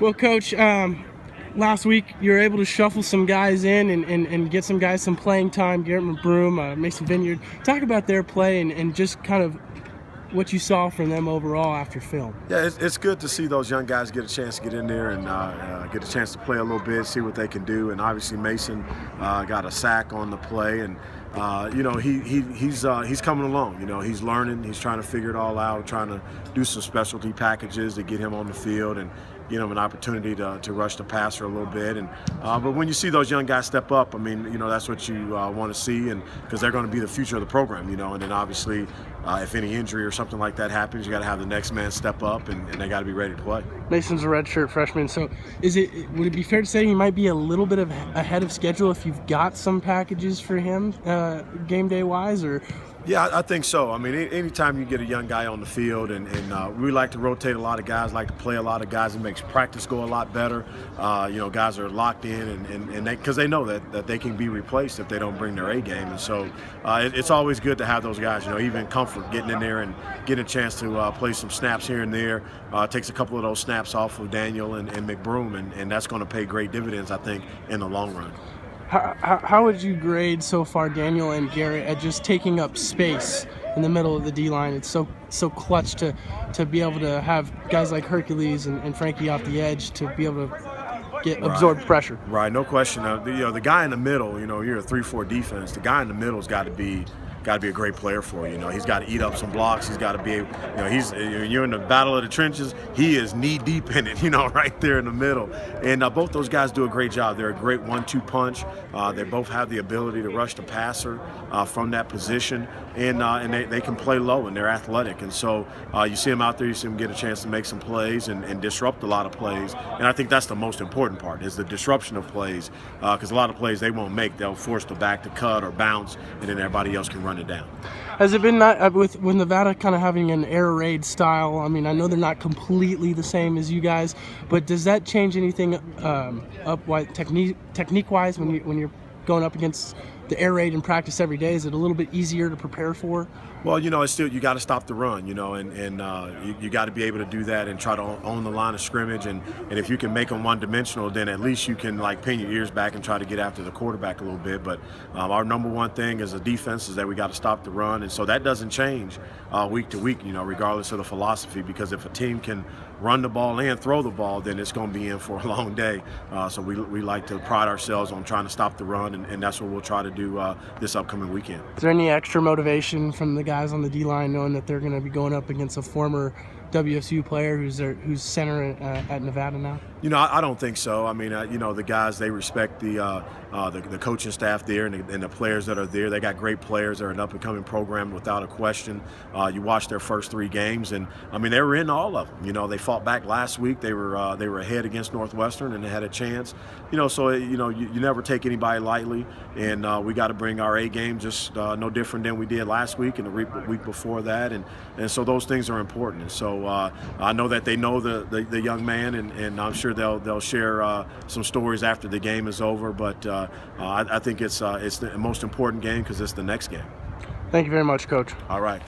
Well, Coach, last week you were able to shuffle some guys in and get some guys some playing time. Garrett McBroom, Mason Vineyard. Talk about their play and just kind of what you saw from them overall after film. Yeah, it's good to see those young guys get a chance to get in there and get a chance to play a little bit, see what they can do. And obviously Mason got a sack on the play, and he's coming along. He's learning, he's trying to figure it all out, trying to do some specialty packages to get him on the field and get him an opportunity to rush the passer a little bit. And but when you see those young guys step up, I mean, that's what you want to see, and because they're going to be the future of the program. And then obviously if any injury or something like that happens, you got to have the next man step up, and they got to be ready to play. Mason's a redshirt freshman, so would it be fair to say he might be a little bit ahead of schedule if you've got some packages for him game day wise, or? Yeah, I think so. I mean, anytime you get a young guy on the field, and we like to rotate a lot of guys, like to play a lot of guys, it makes practice go a lot better. Guys are locked in, and because they know that they can be replaced if they don't bring their A game. And so it's always good to have those guys, even comfort getting in there and getting a chance to play some snaps here and there. Takes a couple of those snaps off of Daniel and McBroom, and that's going to pay great dividends, I think, in the long run. How would you grade so far Daniel and Garrett at just taking up space in the middle of the D-line? It's so clutch to be able to have guys like Hercules and Frankie off the edge to be able to absorb pressure. Right, no question. The guy in the middle, you're a 3-4 defense. The guy in the middle's got to be a great player for you. He's got to eat up some blocks. He's got to be, you're in the battle of the trenches. He is knee deep in it, right there in the middle. And both those guys do a great job. They're a great 1-2 punch. They both have the ability to rush the passer from that position, and they can play low, and they're athletic. And so you see them out there, you see them get a chance to make some plays and disrupt a lot of plays. And I think that's the most important part, is the disruption of plays, because a lot of plays they won't make. They'll force the back to cut or bounce, and then everybody else can run it down. Has it been with Nevada kind of having an air raid style? I mean, I know they're not completely the same as you guys, but does that change anything technique wise when you're going up against the air raid in practice every day? Is it a little bit easier to prepare for? Well, it's still, you got to stop the run, and you got to be able to do that and try to own the line of scrimmage. And if you can make them one-dimensional, then at least you can pin your ears back and try to get after the quarterback a little bit. But our number one thing as a defense is that we got to stop the run, and so that doesn't change week to week, regardless of the philosophy. Because if a team can run the ball and throw the ball, then it's going to be in for a long day. So we like to pride ourselves on trying to stop the run, and that's what we'll try to do this upcoming weekend. Is there any extra motivation from the guys on the D-line knowing that they're going to be going up against a former WSU player who's center at Nevada now? I don't think so. I mean, the guys, they respect the coaching staff there and the players that are there. They got great players. They're an up-and-coming program without a question. You watch their first 3 games, and I mean, they were in all of them. They fought back last week. They were ahead against Northwestern, and they had a chance. So you never take anybody lightly, and we got to bring our A game, just no different than we did last week and the week before that, and so those things are important. And so I know that they know the young man, and I'm sure they'll share some stories after the game is over. But I think it's the most important game because it's the next game. Thank you very much, Coach. All right.